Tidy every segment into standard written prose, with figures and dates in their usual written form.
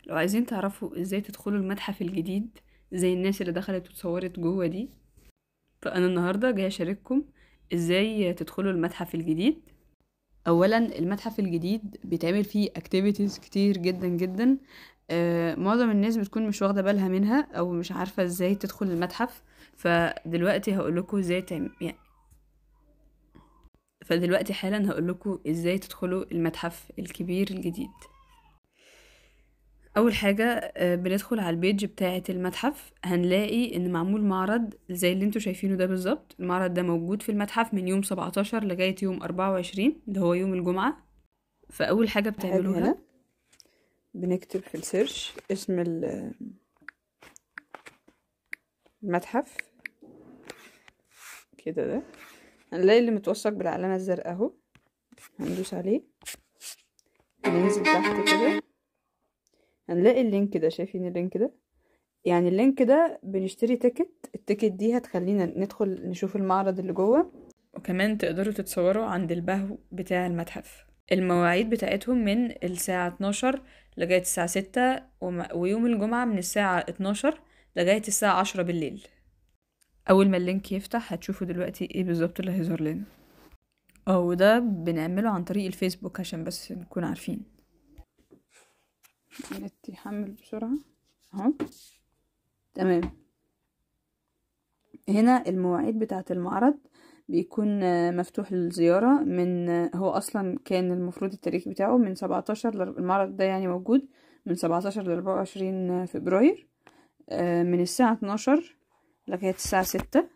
لو عايزين تعرفوا ازاي تدخلوا المتحف الجديد زي الناس اللي دخلت وتصورت جوه دي، فانا النهارده جايه اشارككم ازاي تدخلوا المتحف الجديد. اولا المتحف الجديد بيتعمل فيه اكتيفيتيز كتير جدا جدا. معظم الناس بتكون مش واخده بالها منها او مش عارفه ازاي تدخل المتحف. فدلوقتي هقول لكم ازاي فدلوقتي حالا هقول لكم ازاي تدخلوا المتحف الكبير الجديد. اول حاجه بندخل على البيج بتاعه المتحف، هنلاقي ان معمول معرض زي اللي انتوا شايفينه ده بالظبط. المعرض ده موجود في المتحف من يوم 17 لغايه يوم 24 اللي هو يوم الجمعه. فاول حاجه بتعملوها هنا بنكتب في السيرش اسم المتحف كده، ده هنلاقي اللي متوثق بالعلامه الزرقاء اهو، هندوس عليه، ننزل تحت كده هنلاقي اللينك ده. شايفين اللينك ده؟ يعني اللينك ده بنشتري التيكت دي هتخلينا ندخل نشوف المعرض اللي جوه، وكمان تقدروا تتصوروا عند البهو بتاع المتحف. المواعيد بتاعتهم من الساعة 12 لغاية الساعة 6 ويوم الجمعة من الساعة 12 لغاية الساعة 10 بالليل. أول ما اللينك يفتح هتشوفوا دلوقتي ايه بالظبط اللي هيظهر لنا. وده بنعمله عن طريق الفيسبوك عشان بس نكون عارفين. النت يحمل بسرعة اهو، تمام. هنا المواعيد بتاعة المعرض بيكون مفتوح للزيارة من هو أصلا كان المفروض التاريخ بتاعه من 17 المعرض ده يعني موجود من 17 ل24 فبراير، من الساعة 12 لغاية الساعة 6.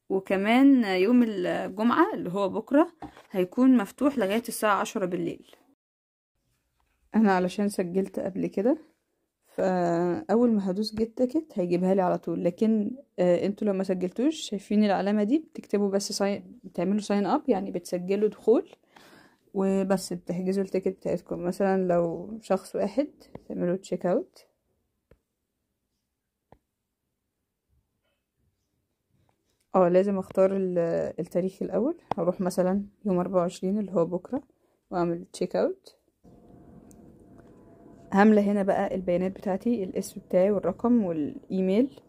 وكمان يوم الجمعة اللي هو بكرة هيكون مفتوح لغاية الساعة 10 بالليل. أنا علشان سجلت قبل كده فاول ما هدوس جيت تيكت هيجيبها لي على طول، لكن انتوا لو ما سجلتوش شايفين العلامه دي، بتكتبوا بس بتعملوا ساين اب يعني بتسجلوا دخول وبس، بتحجزوا التيكت بتاعتكم. مثلا لو شخص واحد تعملوا تشيك اوت، لازم اختار التاريخ الاول. هروح مثلا يوم 24 اللي هو بكره واعمل تشيك اوت. هاملة هنا بقى البيانات بتاعتي، الاسم بتاعي والرقم والايميل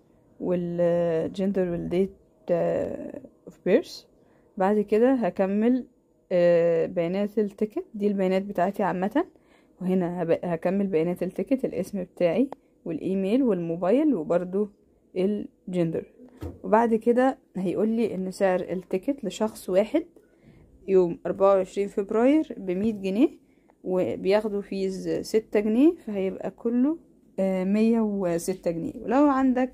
والجندر والديت اوف بيرث. بعد كده هكمل بيانات التيكت دي، البيانات بتاعتي عامة. وهنا هكمل بيانات التيكت، الاسم بتاعي والايميل والموبايل وبرضو الجندر. وبعد كده هيقولي ان سعر التيكت لشخص واحد يوم 24 فبراير ب100 جنيه، وبياخدوا فيز 6 جنيه، فهيبقى كله 106 جنيه. ولو عندك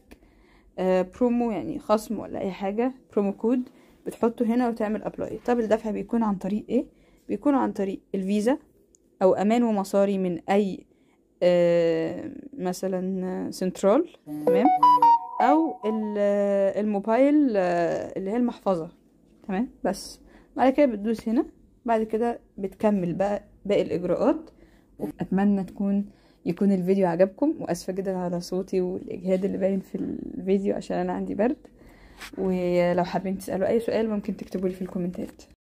برومو يعني خصم ولا اي حاجة، برومو كود بتحطه هنا وتعمل ابلاي. طب الدفع بيكون عن طريق ايه؟ بيكون عن طريق الفيزا او امان ومصاري من اي مثلا سنترال، تمام، او الموبايل اللي هي المحفظة، تمام. بس بعد كده بتدوس هنا، بعد كده بتكمل بقى باقي الاجراءات. اتمنى يكون الفيديو عجبكم، واسفه جدا على صوتي والاجهاد اللي باين في الفيديو عشان انا عندي برد. ولو حابين تسالوا اي سؤال ممكن تكتبوا لي في الكومنتات.